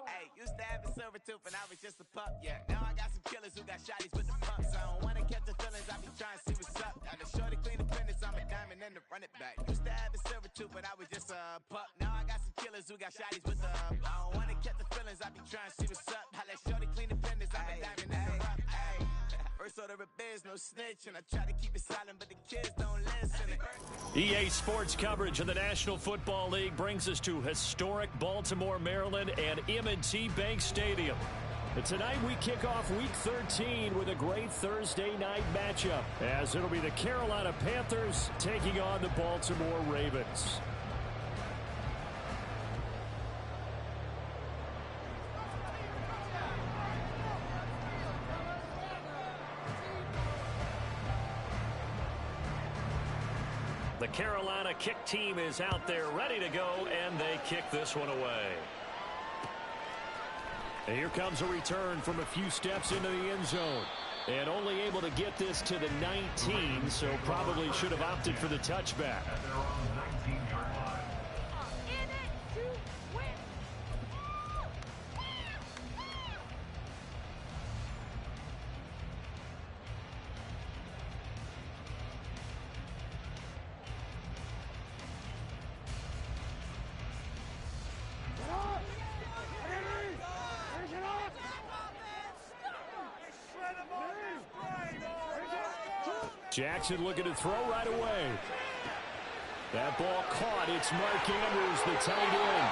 Hey, used to have a silver tooth and I was just a pup, yeah. Now I got some killers who got shotties with the pumps. I don't wanna catch the feelings, I be trying to see what's up. Now the shorty clean the finish, I'm a diamond and to run it back. Used to have a silver tooth, but I was just a pup. Now I got some killers who got shotties with the I don't wanna catch the feelings, I be trying to see what's up. I let shorty clean the finish, I'm a diamond and to run. First order of biz, no snitch, and I try to keep it silent, but the kids don't listen. EA Sports coverage of the National Football League brings us to historic Baltimore, Maryland, and M&T Bank Stadium. And tonight we kick off Week 13 with a great Thursday night matchup, as it'll be the Carolina Panthers taking on the Baltimore Ravens. The Carolina kick team is out there ready to go, and they kick this one away. And here comes a return from a few steps into the end zone. And only able to get this to the 19, so probably should have opted for the touchback. Jackson looking to throw right away. That ball caught. It's Mark Andrews, the tight end.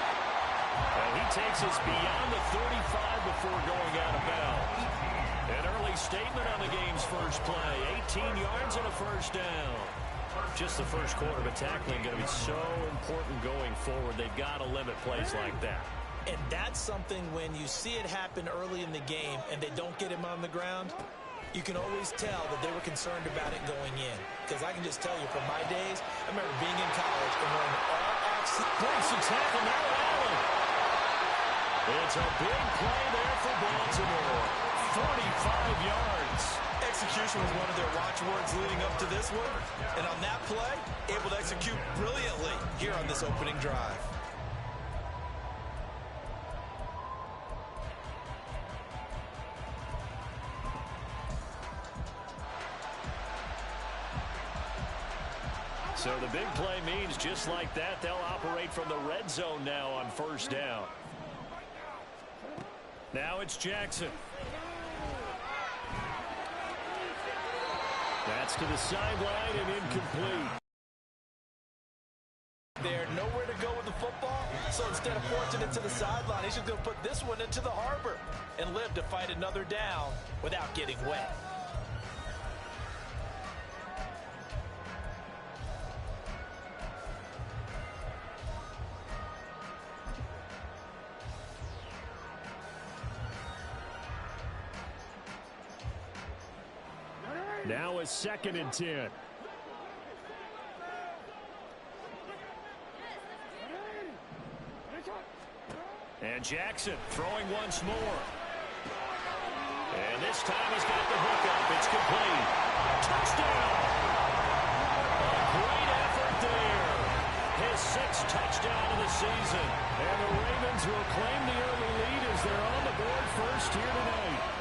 And he takes us beyond the 35 before going out of bounds. An early statement on the game's first play. 18 yards and a first down. Just the first quarter, but tackling going to be so important going forward. They've got to limit plays like that. And that's something when you see it happen early in the game and they don't get him on the ground, you can always tell that they were concerned about it going in. Because I can just tell you from my days, I remember being in college and when all-access breaks the tackle, now Allen. It's a big play there for Baltimore. 45 yards. Execution was one of their watchwords leading up to this one. And on that play, able to execute brilliantly here on this opening drive. So the big play means just like that, they'll operate from the red zone now on first down. Now it's Jackson. That's to the sideline and incomplete. They're nowhere to go with the football, so instead of forcing it to the sideline, he's just going to put this one into the harbor and live to fight another down without getting wet. Now a 2nd and 10. And Jackson throwing once more. And this time he's got the hook up. It's complete. Touchdown! A great effort there. His 6th touchdown of the season. And the Ravens will claim the early lead as they're on the board first here tonight.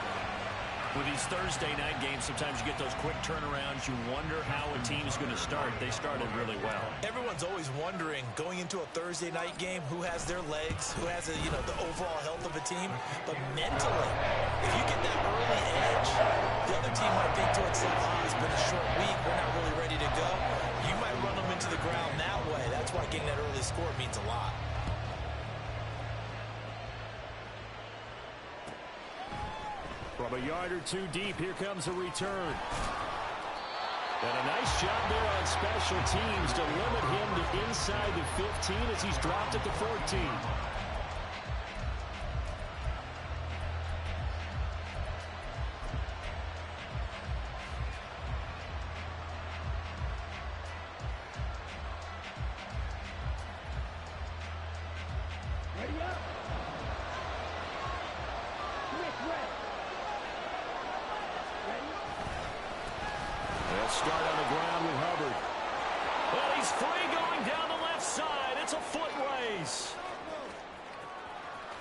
With these Thursday night games, sometimes you get those quick turnarounds. You wonder how a team's going to start. They started really well. Everyone's always wondering, going into a Thursday night game, who has their legs, who has the overall health of a team. But mentally, if you get that early edge, the other team might think to itself, it's been a short week, we're not really ready to go. You might run them into the ground that way. That's why getting that early score means a lot. From a yard or two deep, here comes a return. And a nice job there on special teams to limit him to inside the 15 as he's dropped at the 14. Start on the ground with Hubbard. Well, he's free going down the left side. It's a foot race.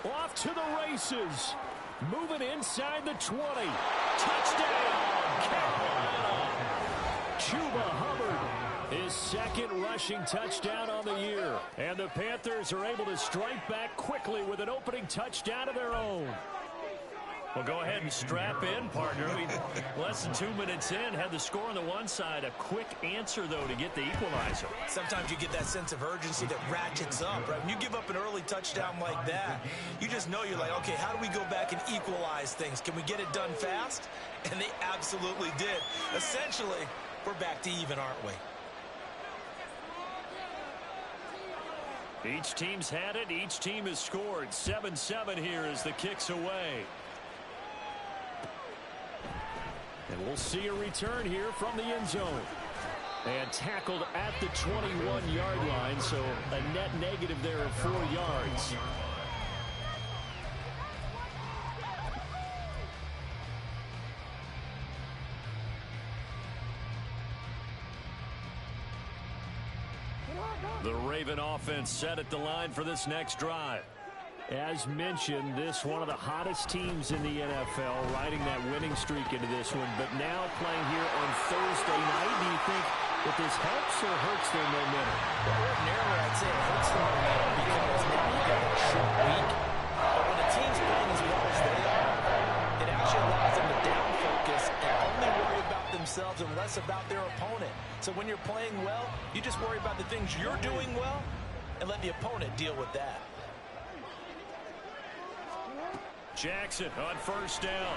Off to the races. Moving inside the 20. Touchdown, Carolina. Chuba Hubbard, his second rushing touchdown on the year. And the Panthers are able to strike back quickly with an opening touchdown of their own. Well, go ahead and strap in, partner. Less than 2 minutes in, had the score on the one side. A quick answer, though, to get the equalizer. Sometimes you get that sense of urgency that ratchets up, right? When you give up an early touchdown like that, you just know you're like, okay, how do we go back and equalize things? Can we get it done fast? And they absolutely did. Essentially, we're back to even, aren't we? Each team's had it. Each team has scored. 7-7 here as the kick's away. And we'll see a return here from the end zone. And tackled at the 21-yard line, so a net negative there of 4 yards. The Raven offense set at the line for this next drive. As mentioned, this one of the hottest teams in the NFL, riding that winning streak into this one, but now playing here on Thursday night. Do you think that this helps or hurts their momentum? Well, ordinarily, I'd say it hurts the momentum because now you got a short week. But when a team's playing as well as they are, it actually allows them to down focus and only worry about themselves and less about their opponent. So when you're playing well, you just worry about the things you're doing well and let the opponent deal with that. Jackson on first down.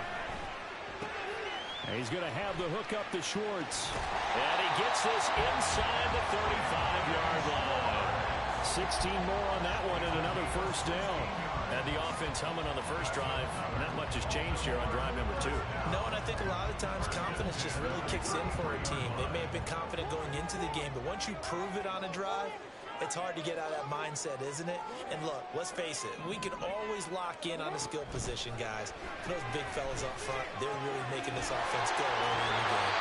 He's going to have the hook up to Schwartz. And he gets this inside the 35-yard line. 16 more on that one and another first down. And the offense humming on the first drive. Not much has changed here on drive number 2. No, and I think a lot of times confidence just really kicks in for a team. They may have been confident going into the game, but once you prove it on a drive, it's hard to get out of that mindset, isn't it? And look, let's face it, we can always lock in on the skill position, guys. Those big fellas up front, they're really making this offense go early in the game.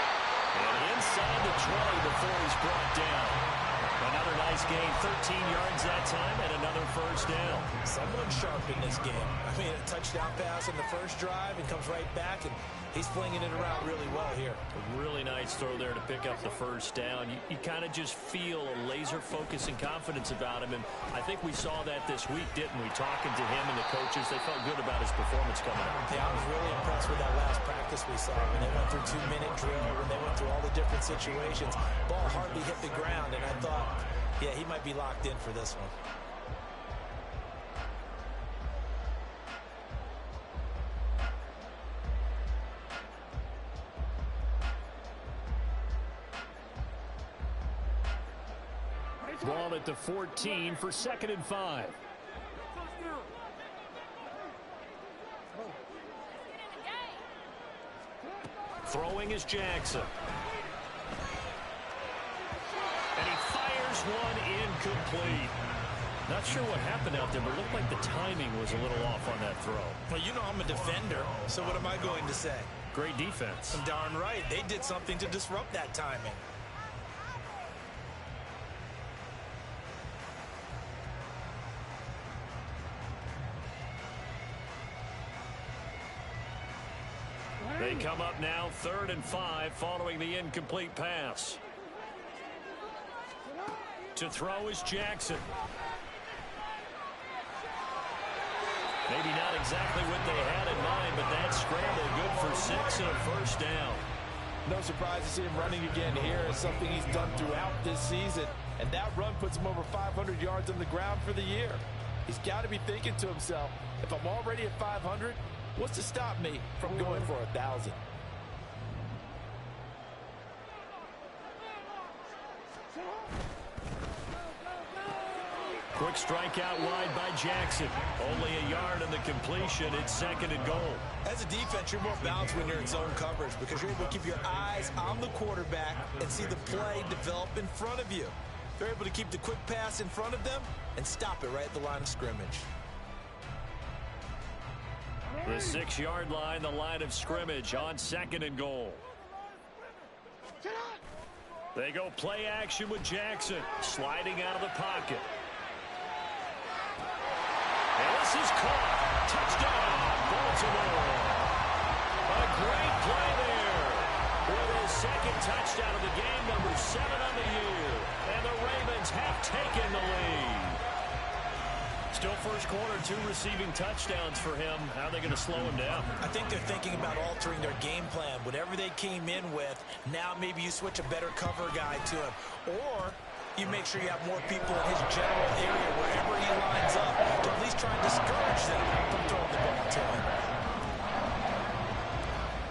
And inside the 20 before he's brought down. Another nice gain, 13 yards that time, and another first down. Someone's sharp in this game. I mean, a touchdown pass in the first drive and comes right back, and he's flinging it around really well here. A really nice throw there to pick up the first down. You kind of just feel a laser focus and confidence about him, and I think we saw that this week, didn't we? Talking to him and the coaches, they felt good about his performance coming up. Yeah, I was really impressed with that last practice we saw when they went through 2-minute drill, when they went through all the different situations. Ball hardly hit the ground, and I thought, yeah, he might be locked in for this one. Ball at the 14 for 2nd and 5. Throwing is Jackson. And he fires one incomplete. Not sure what happened out there, but it looked like the timing was a little off on that throw. Well, you know I'm a defender, so what am I going to say? Great defense. Darn right. They did something to disrupt that timing. They come up now 3rd and 5 following the incomplete pass. To throw is Jackson. Maybe not exactly what they had in mind, but that scramble good for 6 and a first down. No surprise to see him running again here. It's something he's done throughout this season. And that run puts him over 500 yards on the ground for the year. He's got to be thinking to himself, if I'm already at 500, what's to stop me from going for 1,000? Quick strike out wide by Jackson. Only a yard on the completion. It's 2nd and goal. As a defense, you're more balanced when you're in zone coverage because you're able to keep your eyes on the quarterback and see the play develop in front of you. They're able to keep the quick pass in front of them and stop it right at the line of scrimmage. The 6-yard line, the line of scrimmage on 2nd and goal. They go play action with Jackson, sliding out of the pocket. And this is caught. touchdown, Baltimore. A great play there. With his second touchdown of the game, number 7 on the year. And the Ravens have taken the lead. Still first quarter, 2 receiving touchdowns for him. How are they going to slow him down? I think they're thinking about altering their game plan. Whatever they came in with, now maybe you switch a better cover guy to him. Or you make sure you have more people in his general area wherever he lines up to at least try and discourage them from throwing the ball to him.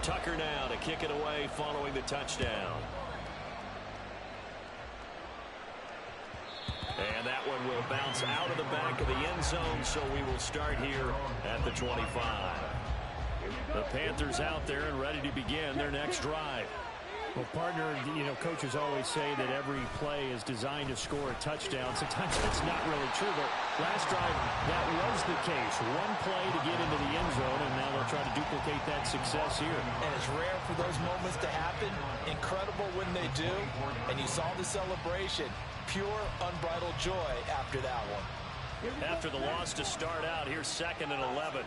Tucker now to kick it away following the touchdown. And that one will bounce out of the back of the end zone, so we will start here at the 25. The Panthers out there and ready to begin their next drive. Well, partner, you know, coaches always say that every play is designed to score a touchdown. Sometimes that's not really true, but last drive, that was the case. One play to get into the end zone, and now they'll try to duplicate that success here. And it's rare for those moments to happen. Incredible when they do. And you saw the celebration. Pure, unbridled joy after that one. After the loss to start out, here's 2nd and 11.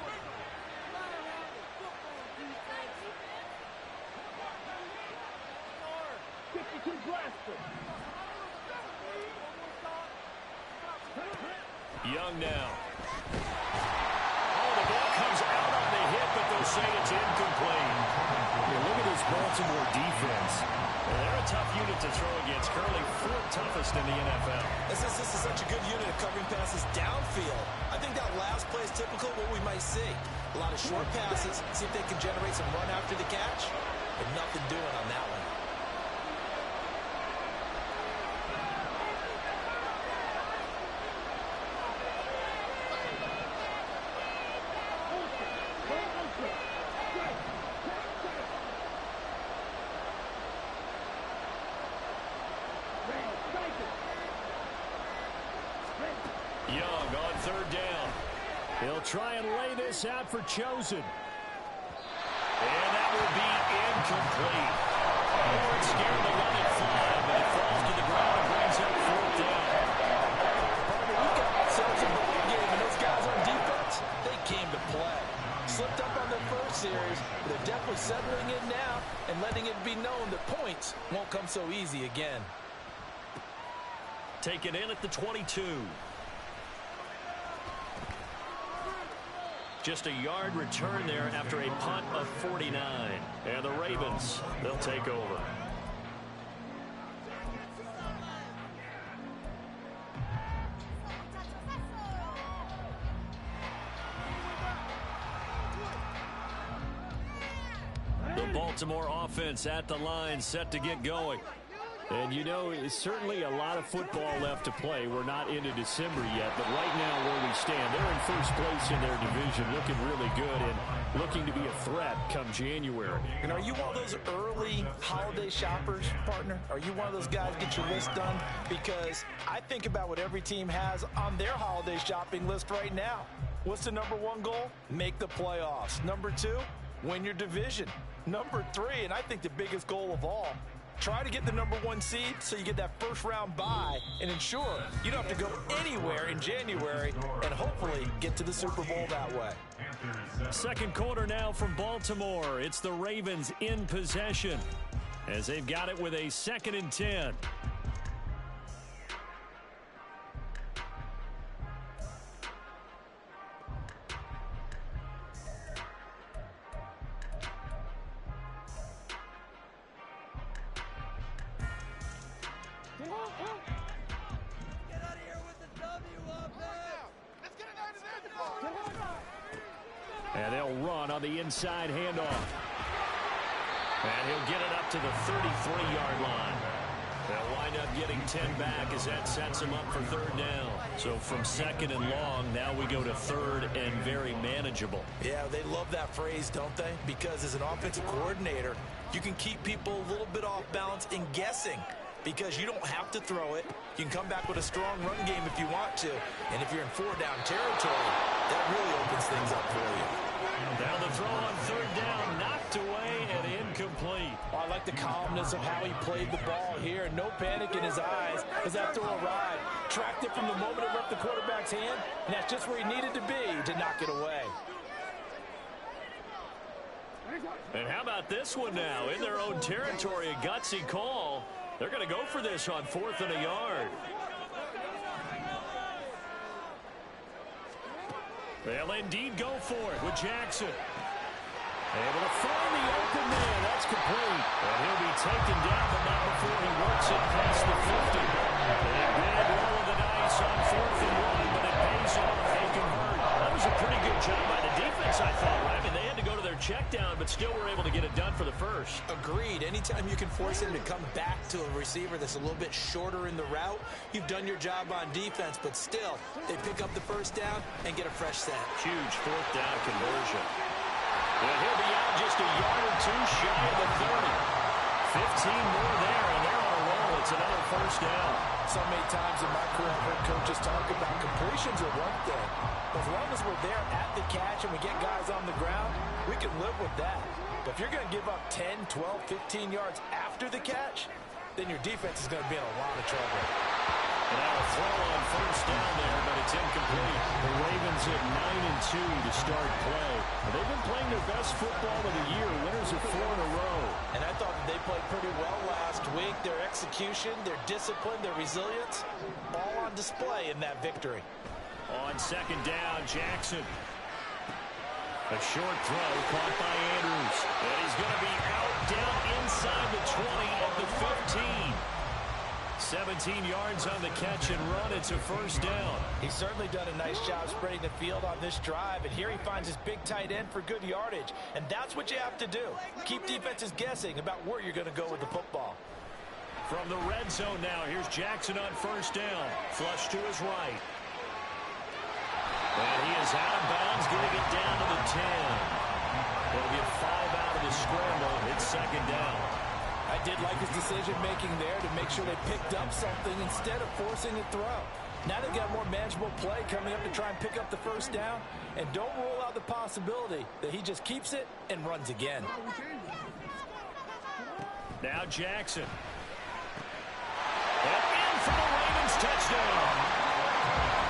Young now. Oh, the ball comes out on the hit, but they'll say it's incomplete. Yeah, look at this Baltimore defense. They're a tough unit to throw against. Currently 4th toughest in the NFL. This is such a good unit of covering passes downfield. I think that last play is typical of what we might see. A lot of short passes, see if they can generate some run after the catch, but nothing doing on that one. Young on 3rd down. He'll try and lay this out for Chosen. And that will be incomplete. Howard scared to let it fly, but it falls to the ground and brings up 4th down. Partner, we got ourselves a ball game, and those guys on defense, they came to play. Slipped up on their first series, but they're definitely settling in now and letting it be known that points won't come so easy again. Take it in at the 22. Just a yard return there after a punt of 49. And the Ravens, they'll take over. The Baltimore offense at the line, set to get going. And, you know, it's certainly a lot of football left to play. We're not into December yet, but right now where we stand, they're in first place in their division, looking really good and looking to be a threat come January. And are you one of those early holiday shoppers, partner? Are you one of those guys get your list done? Because I think about what every team has on their holiday shopping list right now. What's the number 1 goal? Make the playoffs. Number 2, win your division. Number 3, and I think the biggest goal of all, try to get the number 1 seed so you get that first-round bye and ensure you don't have to go anywhere in January and hopefully get to the Super Bowl that way. Second quarter now from Baltimore. It's the Ravens in possession as they've got it with a 2nd and 10. And they'll run on the inside handoff. And he'll get it up to the 33-yard line. They'll wind up getting 10 back as that sets him up for 3rd down. So from 2nd and long, now we go to 3rd and very manageable. Yeah, they love that phrase, don't they? Because as an offensive coordinator, you can keep people a little bit off balance in guessing. Because you don't have to throw it. You can come back with a strong run game if you want to. And if you're in 4-down territory, that really opens things up for you. Now the throw on 3rd down, knocked away and incomplete. Oh, I like the calmness of how he played the ball here. No panic in his eyes as that throw arrived. Tracked it from the moment it left the quarterback's hand, and that's just where he needed to be to knock it away. And how about this one now? In their own territory, a gutsy call. They're going to go for this on 4th and a yard. They'll indeed go for it with Jackson. Able to find the open man. That's complete. And he'll be taken down, but not before he works it past the 50. A bad roll of the dice on 4th and 1, but it pays off. They convert. That was a pretty good job by the defense, I thought. I mean, they had to go to their check down, but still were able to get it done for the first. Agreed. Anytime you can force him to come back to a receiver that's a little bit shorter in the route, you've done your job on defense, but still, they pick up the first down and get a fresh set. Huge 4th down conversion. And he'll be out just a yard or two shy of the 30. 15 more there, and they're on a roll. It's another first down. So many times in my career, I've heard coaches talk about completions are one thing. But as long as we're there at the catch and we get guys on the ground, we can live with that. But if you're going to give up 10, 12, 15 yards after the catch, then your defense is going to be in a lot of trouble. And now a throw on first down there, but it's incomplete. The Ravens at 9-2 to start play. They've been playing their best football of the year. Winners of 4 in a row. And I thought that they played pretty well last week. Their execution, their discipline, their resilience, all on display in that victory. On 2nd down, Jackson. A short throw caught by Andrews. And he's going to be out down inside the 20 at the 15. 17 yards on the catch and run. It's a first down. He's certainly done a nice job spreading the field on this drive, and here he finds his big tight end for good yardage, and that's what you have to do. Keep defenses guessing about where you're going to go with the football. From the red zone now, here's Jackson on first down. Flush to his right. And he is out of bounds, getting it down to the 10. They'll get 5 out of the scramble. It's 2nd down. I did like his decision-making there to make sure they picked up something instead of forcing a throw. Now they've got more manageable play coming up to try and pick up the first down. And don't rule out the possibility that he just keeps it and runs again. Now Jackson. And in for the Ravens touchdown.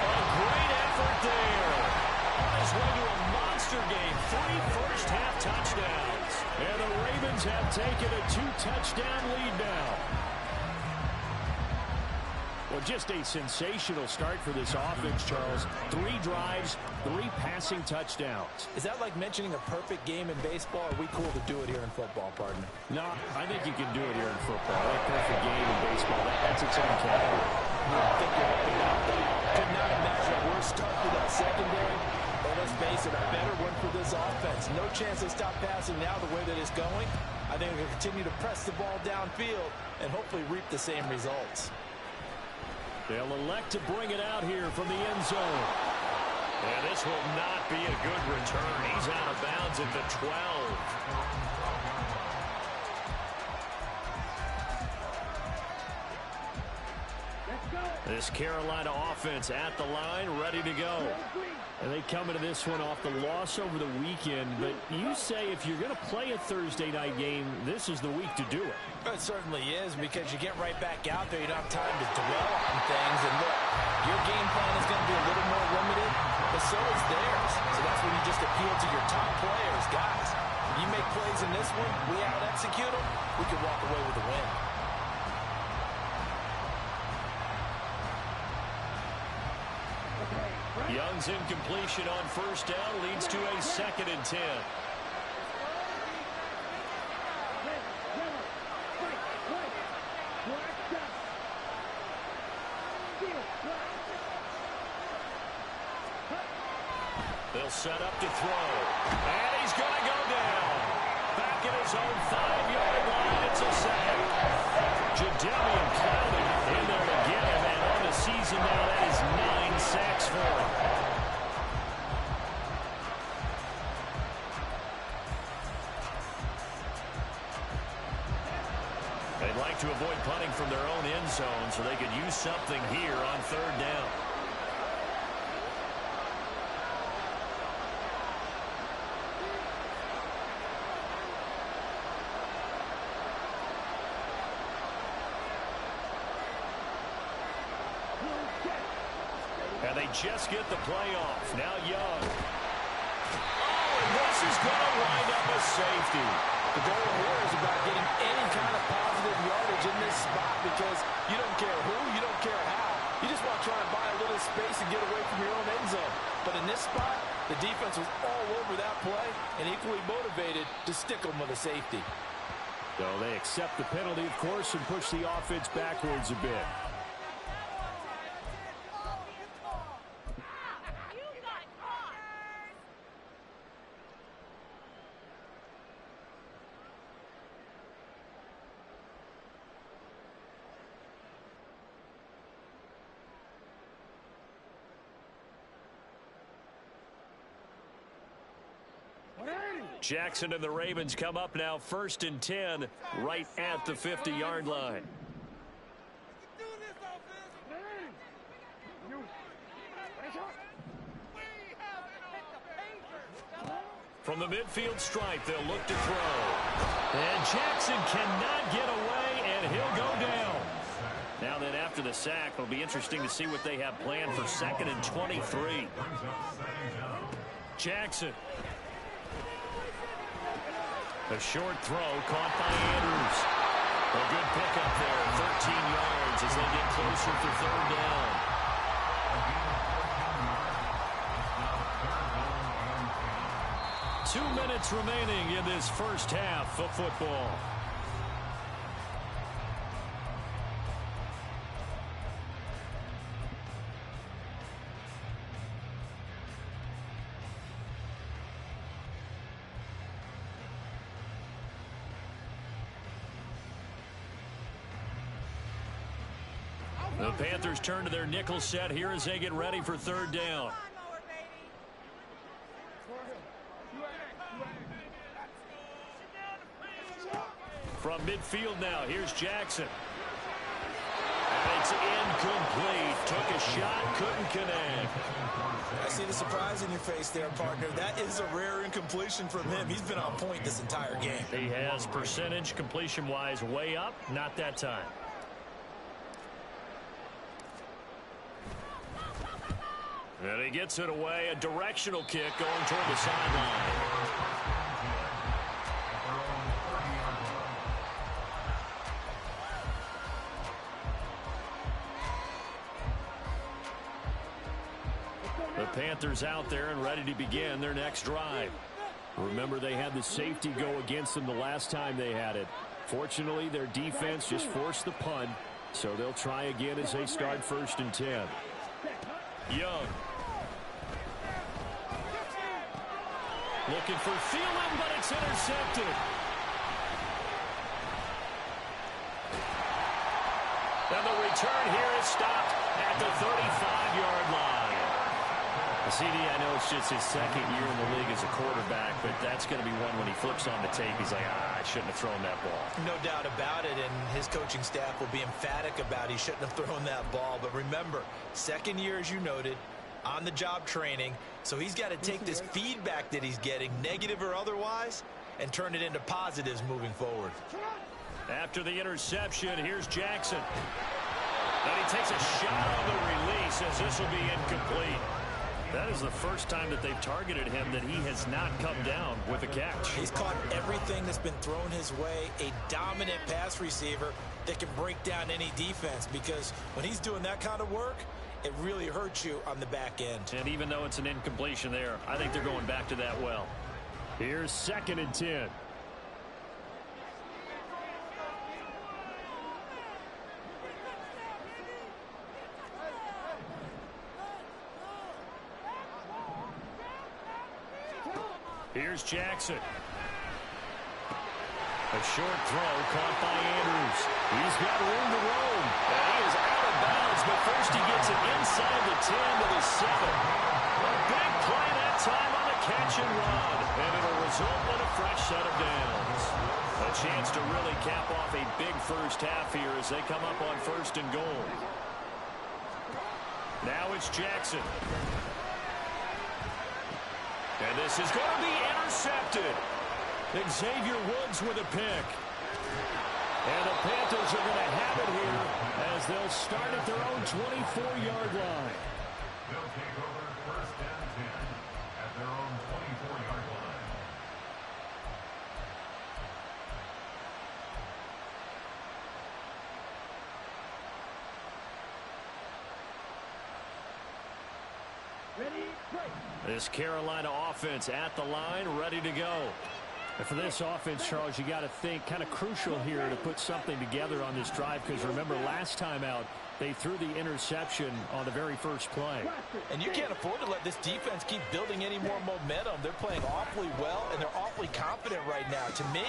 A great effort there. On his way to a monster game. 3 first-half touchdowns. And the Ravens have taken a 2-touchdown lead now. Well, just a sensational start for this offense, Charles. 3 drives, 3 passing touchdowns. Is that like mentioning a perfect game in baseball? Or are we cool to do it here in football, partner? No, I think you can do it here in football. A perfect game in baseball, that's its own category. I think you're right about that. Could not imagine a worse start to that secondary. But let's face it, a better one for this offense. No chance they stop passing now the way that it's going. I think they're going to continue to press the ball downfield and hopefully reap the same results. They'll elect to bring it out here from the end zone. And this will not be a good return. He's out of bounds at the 12. This Carolina offense at the line, ready to go. And they come into this one off the loss over the weekend. But you say if you're going to play a Thursday night game, this is the week to do it. It certainly is, because you get right back out there. You don't have time to dwell on things. And look, your game plan is going to be a little more limited, but so is theirs. So that's when you just appeal to your top players. Guys, you make plays in this one, we out-execute them, we can walk away with a win. Young's incompletion on first down leads to a 2nd and 10. They'll set up to throw. And he's going to go down. Back at his own 5-yard line. It's a sack. Jadeveon Clowney in there to get him. And on the season now, that is 9 sacks for him. They'd like to avoid punting from their own end zone so they could use something here on 3rd down. And they just get the play off. Now Young. Oh, And this is going to wind up a safety. The goal here is about getting any kind of positive yardage in this spot because you don't care who, you don't care how. You just want to try and buy a little space and get away from your own end zone. But in this spot, the defense was all over that play and equally motivated to stick them with a safety. So they accept the penalty, of course, and push the offense backwards a bit. Jackson and the Ravens come up now 1st and 10 right at the 50-yard line. From the midfield stripe, they'll look to throw. And Jackson cannot get away, and he'll go down. Now then, after the sack, it'll be interesting to see what they have planned for 2nd and 23. Jackson. A short throw caught by Andrews. A good pickup there, 13 yards as they get closer for 3rd down. Two minutes remaining in this first half of football. The Panthers turn to their nickel set here as they get ready for 3rd down. From midfield now, here's Jackson. And it's incomplete. Took a shot, couldn't connect. I see the surprise in your face there, partner. That is a rare incompletion from him. He's been on point this entire game. He has percentage completion-wise way up, not that time. And he gets it away, a directional kick going toward the sideline. The Panthers out there and ready to begin their next drive. Remember, they had the safety go against them the last time they had it. Fortunately, their defense just forced the punt, so they'll try again as they start 1st and 10. Young. Looking for Thielen, but it's intercepted. And the return here is stopped at the 35-yard line. CD, I know it's just his 2nd year in the league as a quarterback, but that's going to be one when he flips on the tape, he's like, I shouldn't have thrown that ball. No doubt about it, and his coaching staff will be emphatic about he shouldn't have thrown that ball. But remember, 2nd year, as you noted, on-the-job training, so he's got to take this feedback that he's getting, negative or otherwise, and turn it into positives moving forward. After the interception, here's Jackson. And he takes a shot on the release as this will be incomplete. That is the first time that they've targeted him that he has not come down with a catch. He's caught everything that's been thrown his way, a dominant pass receiver that can break down any defense, because when he's doing that kind of work, it really hurts you on the back end. And even though it's an incompletion there, I think they're going back to that well. Here's 2nd and 10. Here's Jackson. A short throw caught by Andrews. He's got room to roam. And he is out of bounds, but first he gets it inside the 10 to the 7. A big play that time on the catch and run. And it'll result in a fresh set of downs. A chance to really cap off a big first half here as they come up on 1st and goal. Now it's Jackson. And this is going to be intercepted. Xavier Woods with a pick. And the Panthers are going to have it here as they'll start at their own 24-yard line. They'll take over 1st and 10 at their own 24-yard line. This Carolina offense at the line, ready to go. And for this offense, Charles, you got to think kind of crucial here to put something together on this drive, because remember last time out, they threw the interception on the very first play. And you can't afford to let this defense keep building any more momentum. They're playing awfully well, and they're awfully confident right now. To me,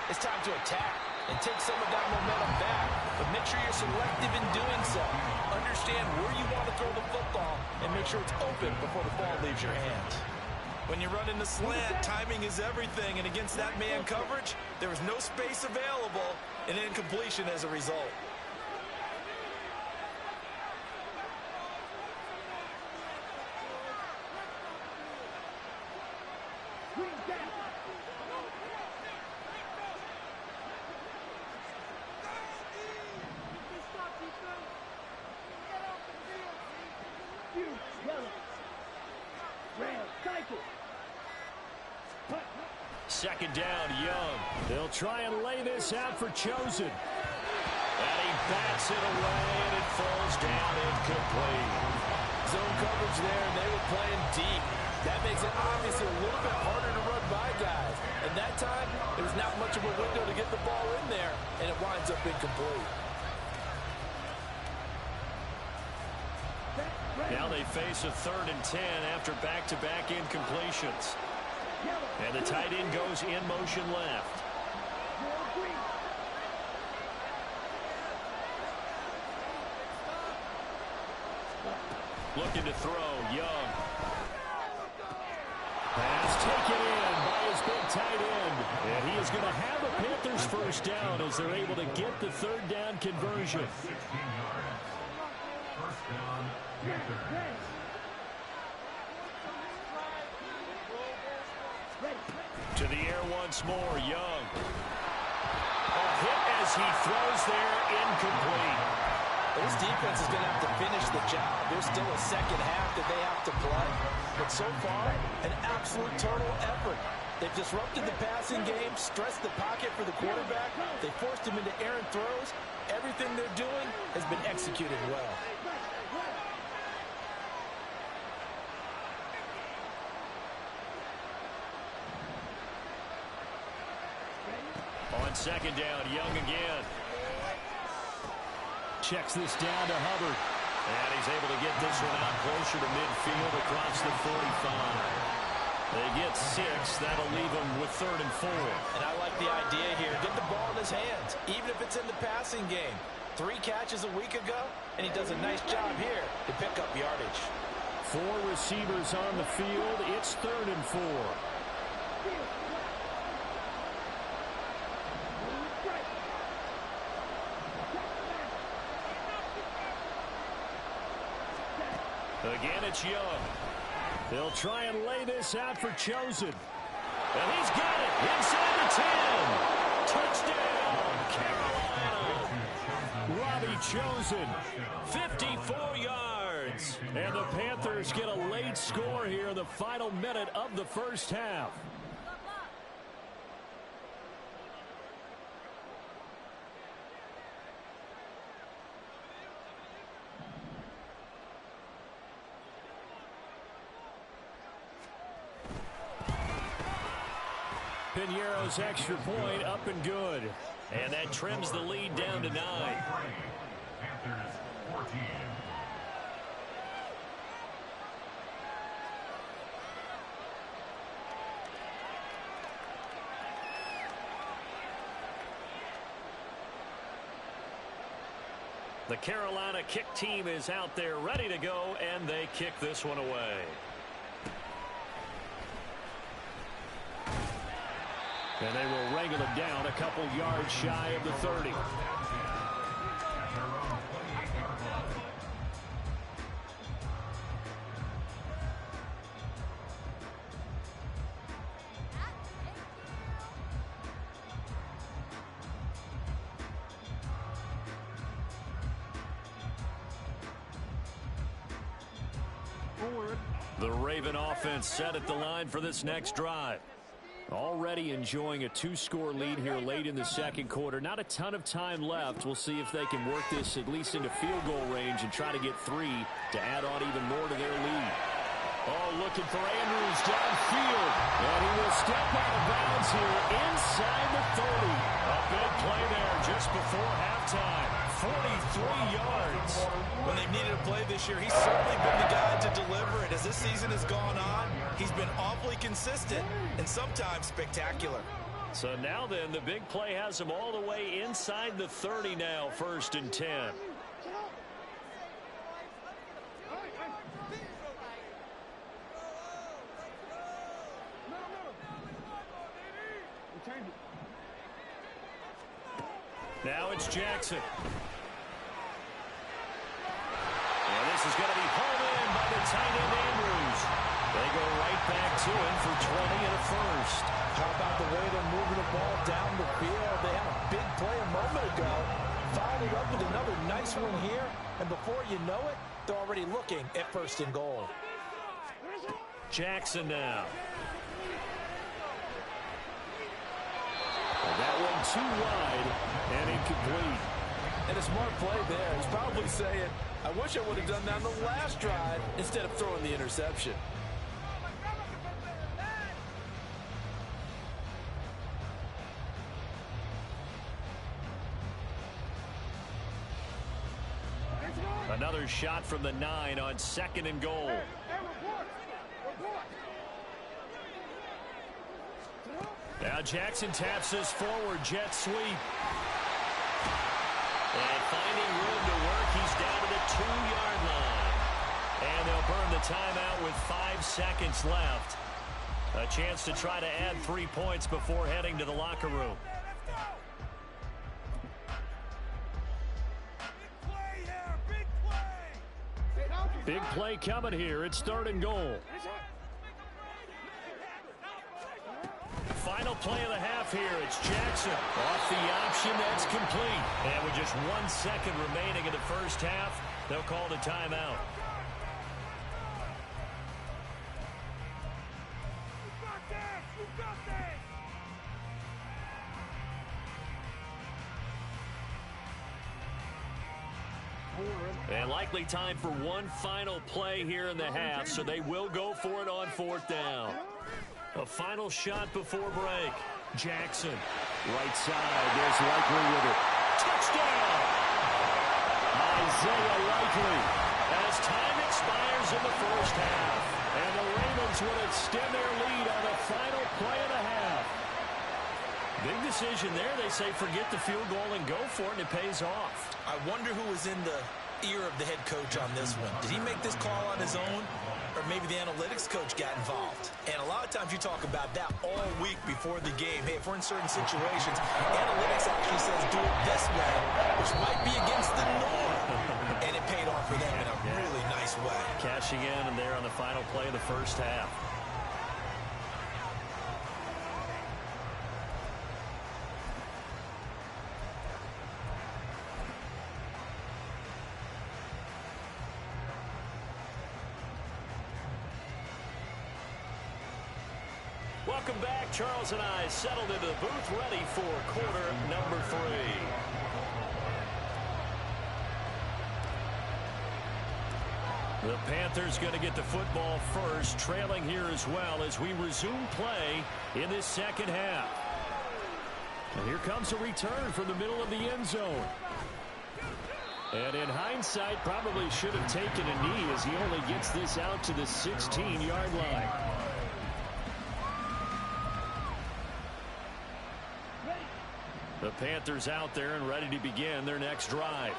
it's time to attack and take some of that momentum back. But make sure you're selective in doing so. Understand where you want to throw the football and make sure it's open before the ball leaves your hands. When you run in the slant, timing is everything. And against that man coverage, there was no space available, and incompletion as a result. Second down, Young. They'll try and lay this out for Chosen. And he bats it away, and it falls down incomplete. Zone coverage there, and they were playing deep. That makes it obviously a little bit harder to run by guys. And that time, there was not much of a window to get the ball in there, and it winds up incomplete. Now they face a 3rd and 10 after back-to-back incompletions. And the tight end goes in motion left. Looking to throw, Young. Pass taken in by his big tight end. And he is going to have a Panthers first down as they're able to get the 3rd down conversion. First down, Panthers. To the air once more, Young. A hit as he throws there, incomplete. This defense is going to have to finish the job. There's still a second half that they have to play. But so far, an absolute total effort. They've disrupted the passing game, stressed the pocket for the quarterback. They forced him into errant throws. Everything they're doing has been executed well. On second down, Young again. Checks this down to Hubbard. And he's able to get this one out closer to midfield across the 45. They get 6. That'll leave them with 3rd and 4. And I like the idea here. Get the ball in his hands, even if it's in the passing game. 3 catches a week ago, and he does a nice job here to pick up yardage. 4 receivers on the field. It's 3rd and 4. Again, it's Young. They'll try and lay this out for Chosen. And he's got it inside the 10. Touchdown, Carolina. Robbie Chosen, 54 yards. And the Panthers get a late score here in the final minute of the first half. Piñeiro's extra point up and good. And that trims the lead down to 9. Panthers 14. The Carolina kick team is out there ready to go, and they kick this one away. And they will wrangle it down a couple yards shy of the 30. The Raven offense set at the line for this next drive. Already enjoying a 2-score lead here late in the second quarter. Not a ton of time left. We'll see if they can work this at least into field goal range and try to get 3 to add on even more to their lead. Oh, looking for Andrews downfield. And he will step out of bounds here inside the 30. A big play there just before halftime. 43 yards. When they've needed a play this year, he's certainly been the guy to deliver it. As this season has gone on, he's been awfully consistent and sometimes spectacular. So now then, the big play has him all the way inside the 30 now, 1st and 10. Now it's Jackson. And this is going to be hauled in by the tight end Andrews. They go right back to him for 20 and a first. How about the way they're moving the ball down the field? They had a big play a moment ago. Followed it up with another nice one here. And before you know it, they're already looking at 1st and goal. Jackson now. That one too wide and incomplete. And a smart play there. He's probably saying, I wish I would have done that on the last drive instead of throwing the interception. Another shot from the 9 on 2nd and goal. Now Jackson taps this forward, jet sweep. And finding room to work, he's down to the 2-yard line. And they'll burn the timeout with 5 seconds left. A chance to try to add 3 points before heading to the locker room. Big play coming here. It's 3rd and goal. Final play of the half here. It's Jackson. Off the option. That's complete. And with just 1 second remaining in the first half, they'll call the timeout. And likely time for one final play here in the half, so they will go for it on 4th down. A final shot before break. Jackson, right side. There's Likely with it. Touchdown! Isaiah Likely. As time expires in the first half. And the Ravens will extend their lead on the final play of the half. Big decision there. They say forget the field goal and go for it, and it pays off. I wonder who was in the ear of the head coach on this one. Did he make this call on his own? Or maybe the analytics coach got involved. And a lot of times you talk about that all week before the game. Hey, if we're in certain situations, analytics actually says do it this way, which might be against the norm. And it paid off for them in a really nice way. Cashing in and there on the final play of the first half. Welcome back. Charles and I settled into the booth, ready for quarter number 3. The Panthers going to get the football first, trailing here as well as we resume play in this second half. And here comes a return from the middle of the end zone. And in hindsight, probably should have taken a knee as he only gets this out to the 16-yard line. The Panthers out there and ready to begin their next drive.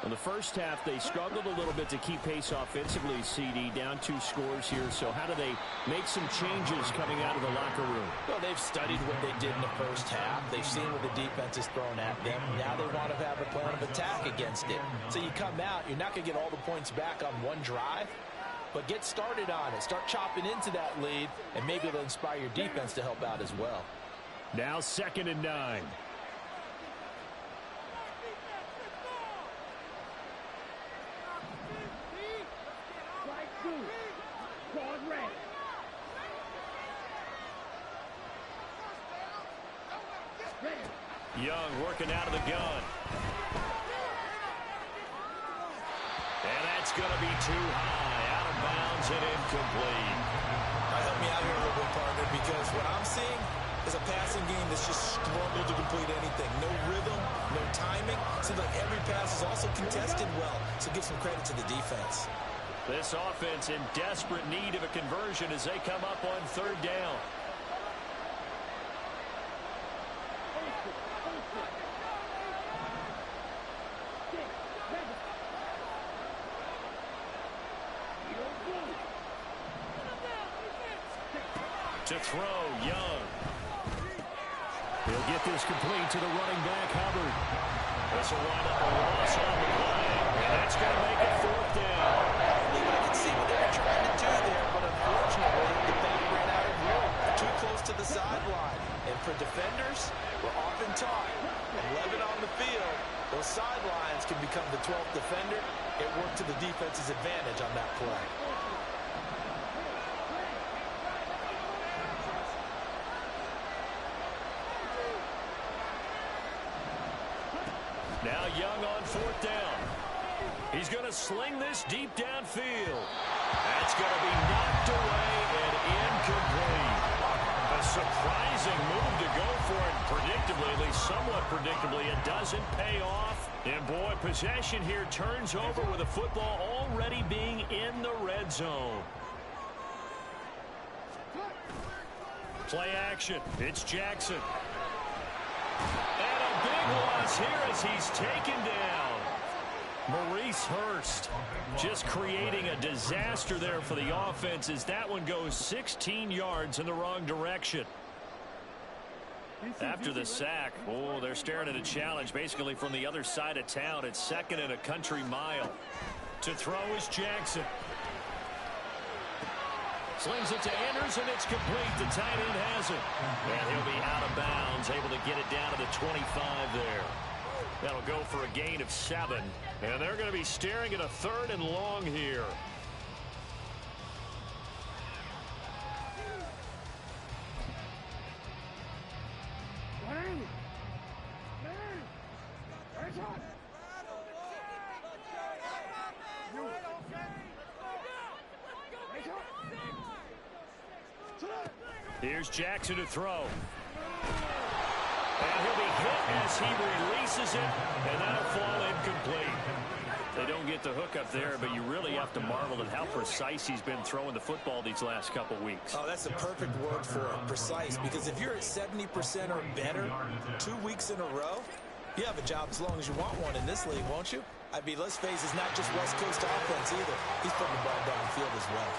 In the first half, they struggled a little bit to keep pace offensively, CD, down 2 scores here. So how do they make some changes coming out of the locker room? Well, they've studied what they did in the first half. They've seen what the defense is throwing at them. Now they want to have a plan of attack against it. So you come out, you're not going to get all the points back on one drive, but get started on it. Start chopping into that lead, and maybe it'll inspire your defense to help out as well. Now 2nd and 9. Young working out of the gun. And that's going to be too high. Out of bounds and incomplete. Help me out here a little bit, partner, because what I'm seeing is a passing game that's just struggled to complete anything. No rhythm, no timing. Seems like every pass is also contested well, so give some credit to the defense. This offense in desperate need of a conversion as they come up on third down. To throw, Young. He'll get this complete to the running back, Hubbard. This will wind up a loss on the play, and that's going to make it fourth down. I can see what they were trying to do there, but unfortunately, the back ran out of room, too close to the sideline. And for defenders, we're often taught, 11 on the field, those sidelines can become the 12th defender. It worked to the defense's advantage on that play. Now Young on fourth down. He's going to sling this deep downfield. That's going to be knocked away and incomplete. A surprising move to go for it. Predictably, at least somewhat predictably, it doesn't pay off. And boy, possession here turns over with the football already being in the red zone. Play action. It's Jackson. And a big loss here as he's taken down. Maurice Hurst just creating a disaster there for the offense as that one goes 16 yards in the wrong direction. After the sack, oh, they're staring at a challenge basically from the other side of town. It's second and a country mile. To throw is Jackson. Slings it to Anderson. It's complete. The tight end has it. And he'll be out of bounds, able to get it down to the 25 there. That'll go for a gain of 7. And they're going to be staring at a third and long here. Here's Jackson to throw. And he'll be hit as he releases it, and that'll fall incomplete. They don't get the hook up there, but you really have to marvel at how precise he's been throwing the football these last couple weeks. Oh, that's the perfect word for it, precise, because if you're at 70% or better 2 weeks in a row, you have a job as long as you want one in this league, won't you? I mean, let's face it, it's not just West Coast offense either. He's putting the ball down the field as well.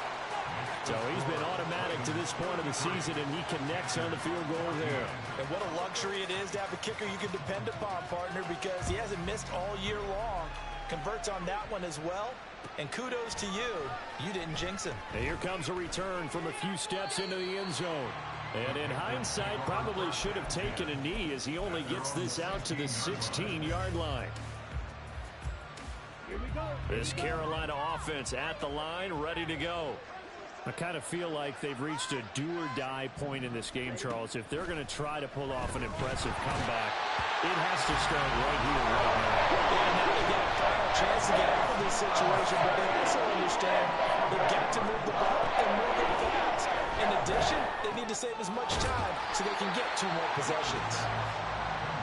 So he's been automatic to this point of the season, and he connects on the field goal there. And what a luxury it is to have a kicker you can depend upon, partner, because he hasn't missed all year long. Converts on that one as well. And kudos to you. You didn't jinx him. And here comes a return from a few steps into the end zone. And in hindsight, probably should have taken a knee as he only gets this out to the 16-yard line. This Carolina offense at the line, ready to go. I kind of feel like they've reached a do-or-die point in this game, Charles. If they're going to try to pull off an impressive comeback, it has to start right here, right now. Yeah, now they get a final chance to get out of this situation, but they also understand they've got to move the ball and move it fast. In addition, they need to save as much time so they can get 2 more possessions.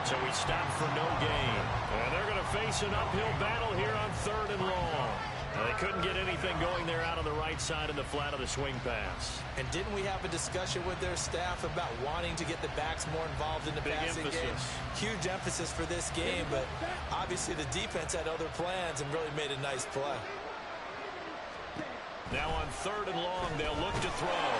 So we stop for no gain. And they're going to face an uphill battle here on third and long. They couldn't get anything going there out on the right side in the flat of the swing pass. And didn't we have a discussion with their staff about wanting to get the backs more involved in the passing game? Huge emphasis for this game, but obviously the defense had other plans and really made a nice play. Now on third and long, they'll look to throw.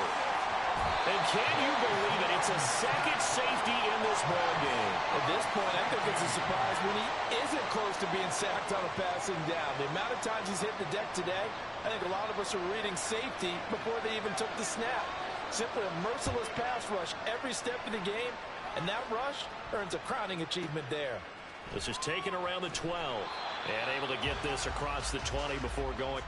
And can you believe it? It's a second safety in this ball game. At this point, I think it's a surprise when he isn't close to being sacked on a passing down. The amount of times he's hit the deck today, I think a lot of us are reading safety before they even took the snap. Simply a merciless pass rush every step of the game, and that rush earns a crowning achievement there. This is taken around the 12 and able to get this across the 20 before going.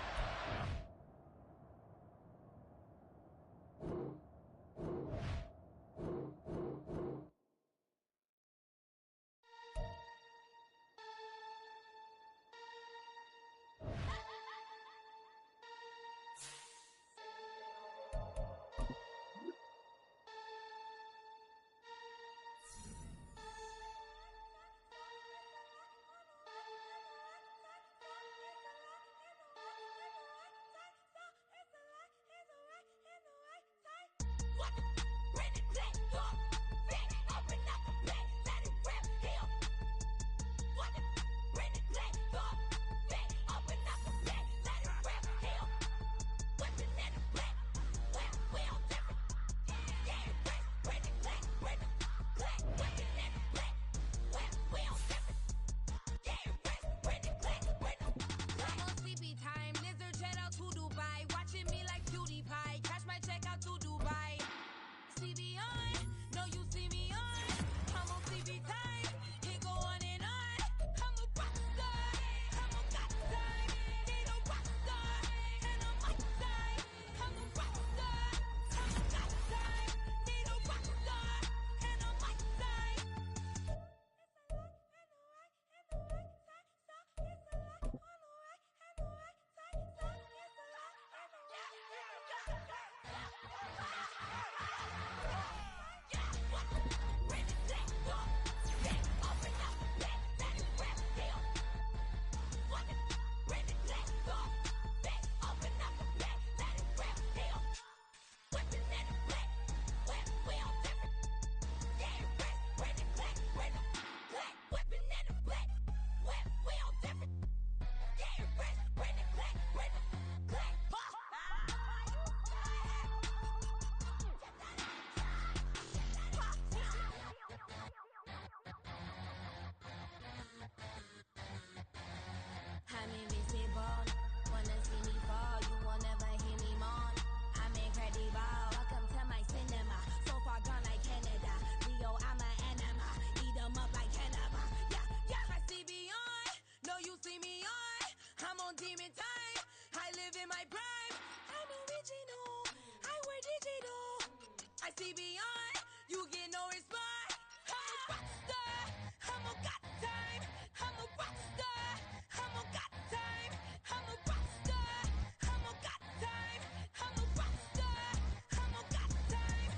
see beyond. You get no response. I'm a rock star. I'm a got time. I'm a rock star. I'm a got time. I'm a rock star. I'm a got time. I'm a rock star. I'm a got time.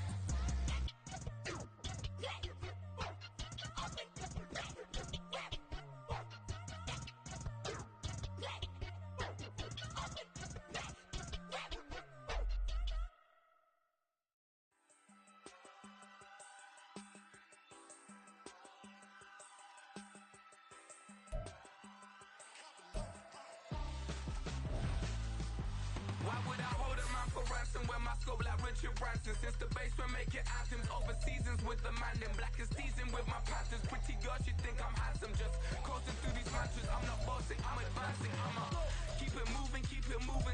Why would I hold a man for ransom when my scope like Richard Branson? Since the basement making anthems over seasons with the man in black is seasoned with my Panthers. Pretty girl, she think I'm handsome. Just coasting through these mantras. I'm not bossing, I'm advancing. I'm a keep it moving.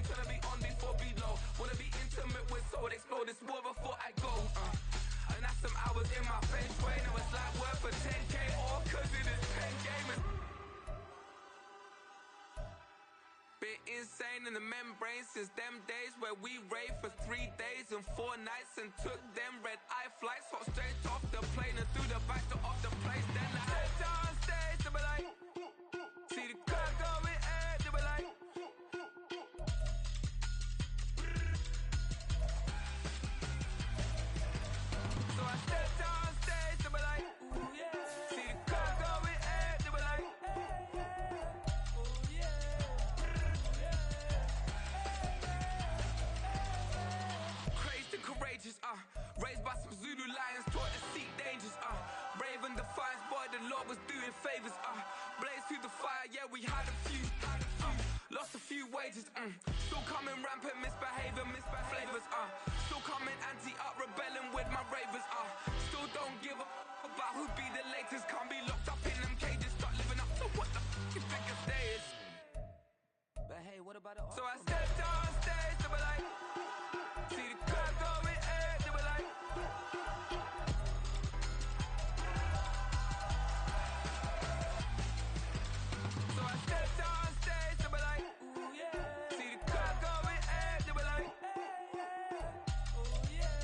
Trying to be on before below. Wanna be intimate with soul. Explode this war before I go. And that's some hours in my face. Way now it's like worth for 10K all cause it is 10 gamers. Been insane in the membrane since them days where we raved for 3 days and 4 nights and took them red eye flights, hot straight off the plane and through the back door of the place. Then I stepped on stage, they were like, see the crowd going ahead, they were like, so I stepped on stage, they were like, ooh yeah, see the crowd going ahead, they were like, ooh yeah. Crazed and courageous, raised by some Zulu lions, taught to seek dangers, brave and defiant, boy, the Lord was doing favors, blaze through the fire, yeah, we had a few, lost a few wages, still coming rampant, misbehavior, flavors, still coming anti-up, rebelling with my ravers, still don't give a about who be the latest, can't be locked up in them cages, start living up to what the you think a day is. But hey, what about it? So I stepped on stage, they were like, see the crowd going ahead, they were like, so I stepped on stage, they were like, ooh yeah, see the crowd going ahead, they were like, ooh yeah,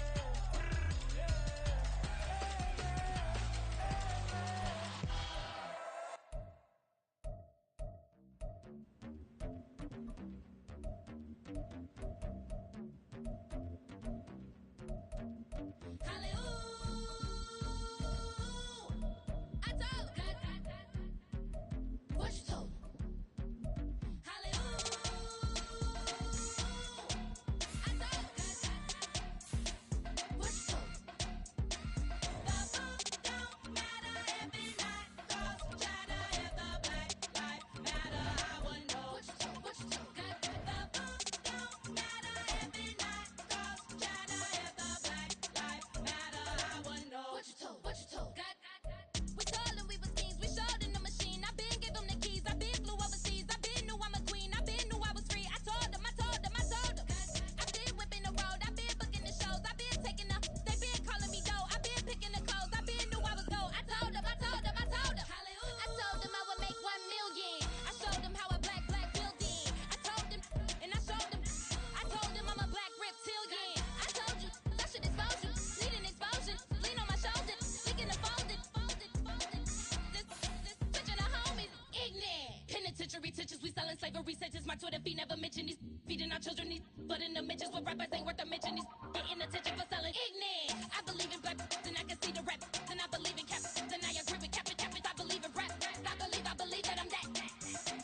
Slavery sentences, my Twitter feed never mention these feeding our children these, but in the mentions what rappers ain't worth a mention these getting attention for selling ignorant. I believe in black and I can see the rap, and I believe in cap, and I agree with cap. I believe in rap, I believe that I'm that.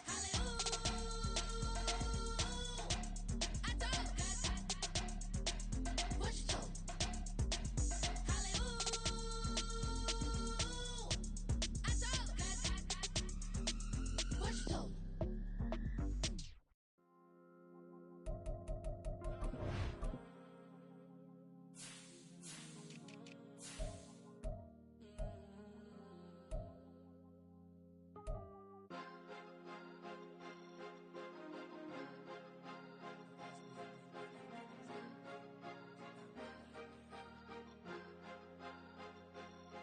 Hallelujah. I told what you told. Hallelujah. I told what you told.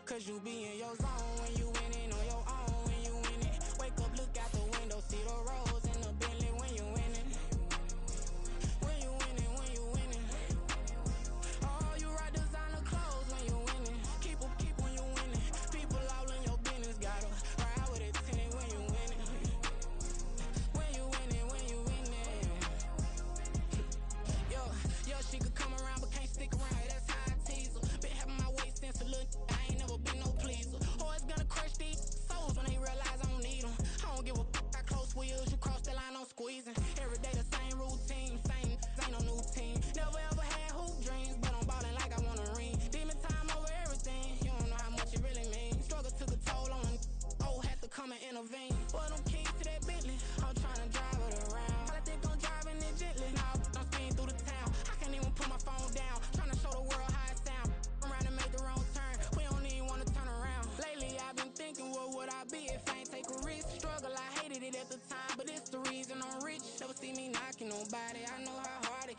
Cause you be in your zone when you winning on your own when you winning. Wake up, look out the window, see the rose in the Bentley when you winning. When you winning, when you winning. Oh, you right designer clothes.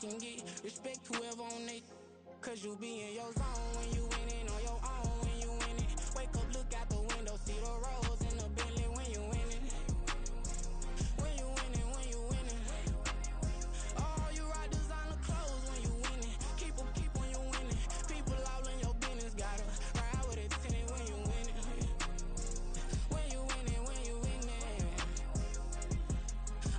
can get. Respect whoever on they, cause you be in your zone when you winning on your own when you winning. Wake up, look out the window, see the rose in the Bentley when you winning. When you winning, when you winning. Oh, you rock designer clothes when you winning. Keep when you winning. People all in your business, gotta ride with a tenant when you winning. When you winning, when you winning.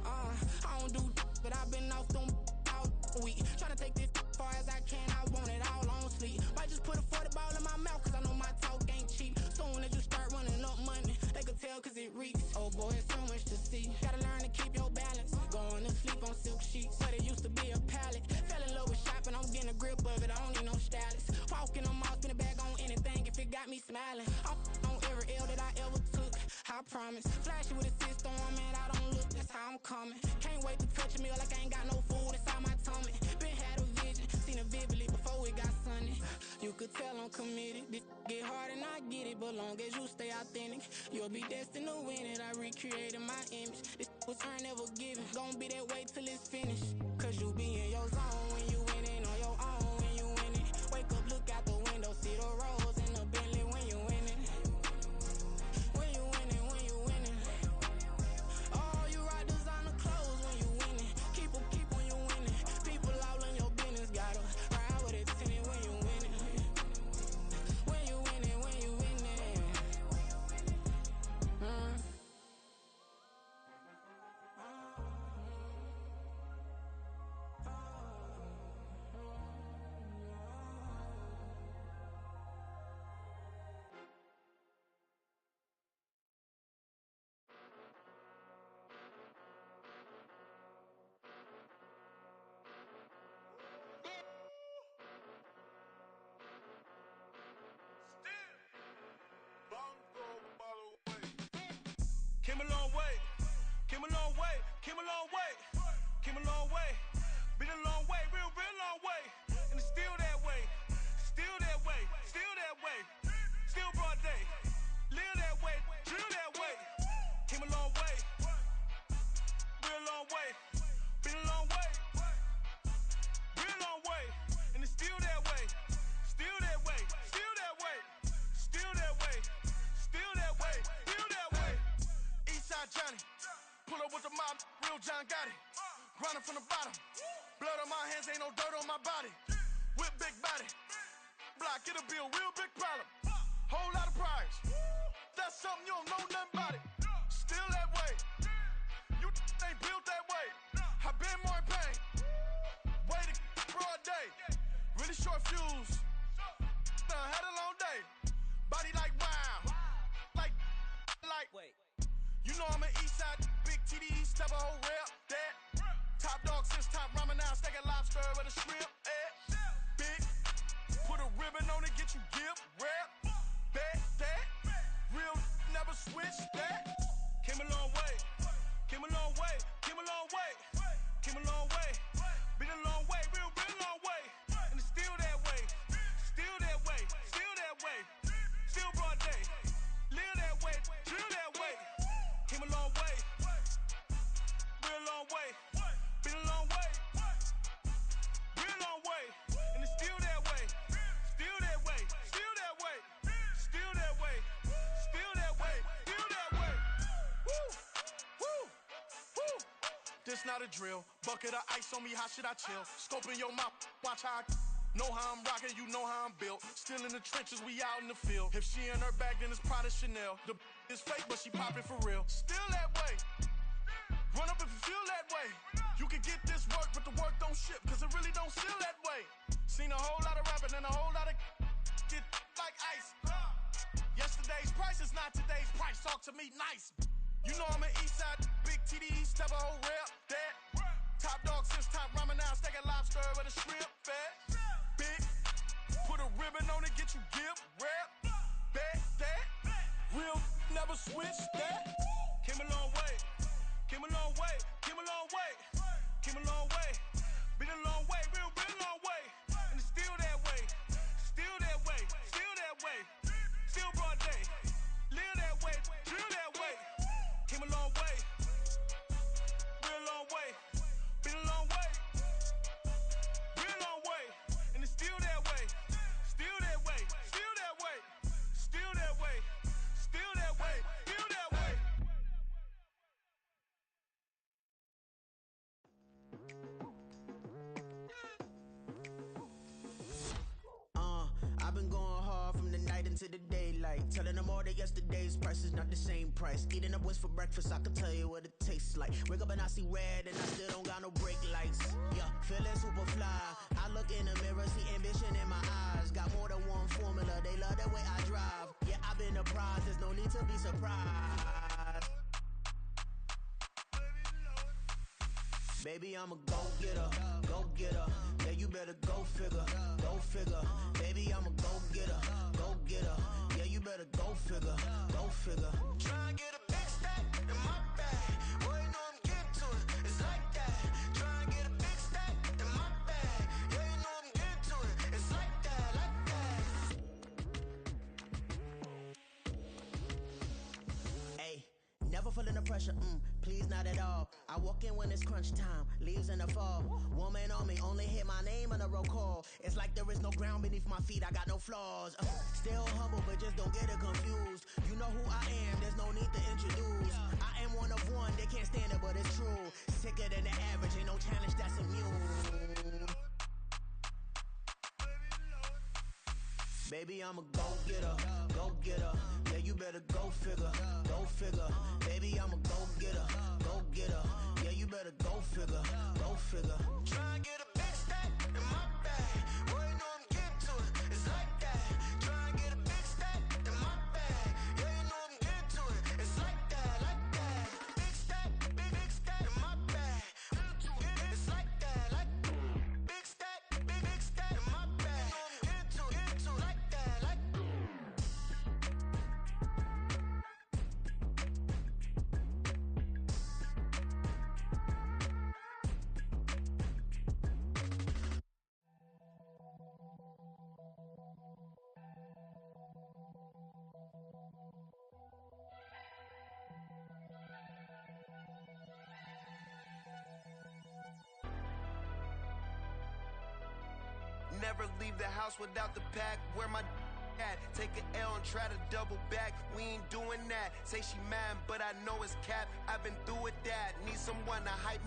I don't do but I've been off them all week. Tryna take this far as I can, I want it all on sleep. Might just put a 40 ball in my mouth, cause I know my talk ain't cheap. Soon as you start running up money, they can tell cause it reeks. Oh boy, it's so much to see. Gotta learn to keep your balance. Going to sleep on silk sheets, but it used to be a pallet. Fell in love with shopping, I'm getting a grip of it, I don't need no stylist. Walking on mall, spin a bag on anything if it got me smiling. I'm on every L that I ever took, I promise. Flashy with a system on, man, I don't look, that's how I'm coming. Can't wait to touch a meal like I ain't got no food inside my tummy. Been had a vision, seen it vividly before it got sunny. You could tell I'm committed. This get hard and I get it, but long as you stay authentic, you'll be destined to win it. I recreated my image. This was turn never given. Gonna be that way till it's finished. Cause you be in your zone when you winning on your own when you winning. Wake up, look out the window, see the rose in the Bentley when you winning. When you winning, when you winning. Oh, you rock designer clothes when you winning. Keep when you winning. People all in your business, gotta ride with it tenant when you winning. When you winning, when you winning. Came a long way, came a long way, came a long way, came a long way. Been a long way, real long way. And it's still that way, still that way, still that way. Still broad day, live that way, drill that way. Came a long way, real long way. Been a long way, real long way. And it's still that way, still that way, still that way, still that way, still that way, still that way. Eastside Johnny, pull up with the mob, real John got it. Grinding from the bottom, blood on my hands, ain't no dirt on my body. Whip big body, block, it'll be a real big problem. Whole lot of priors, that's something you don't know nothing about it. Still that way, you ain't built that way. I been more in pain, way to broad day. Really short fuse, had a long day. Body like wow, like. Wait. You know I'm an Eastside, big TDE, step a whole rep, that. Top dog since top ramen now, stack a lobster with a shrimp, Big, put a ribbon on it, get you gift, rep, bet, that. Real, never switch, that. Came a long way, came a long way, came a long way, came a long way. Been a long way, real long way. And it's still that way, still that way, still that way. Still broad day, live that way, drill that way. Came a long way, real long way. Been a long way, real long way. And it's still that way, still that way, still that way, still that way, still that way, still that way. Woo, woo, woo. This not a drill, bucket of ice on me, how should I chill? Scope in your mouth, watch how I know how I'm rocking, you know how I'm built. Still in the trenches, we out in the field. If she in her bag, then it's Prada Chanel. The is fake, but she poppin' for real. Still that way. Run up if you feel that way. You can get this work, but the work don't ship, cause it really don't feel that way. Seen a whole lot of rapping and a whole lot of get like ice. Yesterday's price is not today's price. Talk to me nice. You know I'm an Eastside, big TDE, step a whole rep, that. Top dog since top ramen now, stack a lobster with a shrimp, fat. Big, put a ribbon on it, get you gift, rep, bet, that. Real, never switch, that. Came a long way, came a long way, came a long way, came a long way. Been a long way, real long way. And it's still that way, still that way, still that way. Still broad day, live that way, drill that way. Came a long way, real long way. Been a long way, into the daylight. Telling them all that yesterday's price is not the same price. Eating up wings for breakfast, I can tell you what it tastes like. Wake up and I see red and I still don't got no brake lights. Yeah, feeling super fly. I look in the mirror, see ambition in my eyes. Got more than one formula, they love the way I drive. Yeah, I've been apprised, there's no need to be surprised. Baby, I'm a go-getter, go-getter. Yeah, you better go figure, go figure. Baby, I'm a go-getter, go-getter. Yeah, you better go figure, go figure. Try and get a big stack in my bag. Boy, you know I'm getting to it, it's like that. Try and get a big stack in my bag. Yeah, you know I'm getting to it, it's like that, like that. Hey, never feeling the pressure, please not at all. I walk in when it's crunch time, leaves in the fall. Woman on me, only hit my name on a roll call. It's like there is no ground beneath my feet, I got no flaws. Still humble, but just don't get it confused. You know who I am, there's no need to introduce. I am one of one, they can't stand it, but it's true. Sicker than the average, ain't no challenge that's immune. Baby, I'm a go-getter, go-getter. Yeah, you better go figure, go figure. Baby, I'm a go-getter, go-getter. Yeah, you better go figure, go figure. Try and get a big stack in my bag. Boy, you know I'm getting to it, it's like that. Try and get a big stack in my bag. Yeah, you know I'm getting to it, it's like that, like that. Big stack, big stack in my bag. It's like that, like big stack in my bag. Into like that, like. Never leave the house without the pack. Where my at? Take an L and try to double back. We ain't doing that. Say she mad, but I know it's cap. I've been through with that. Need someone to hype me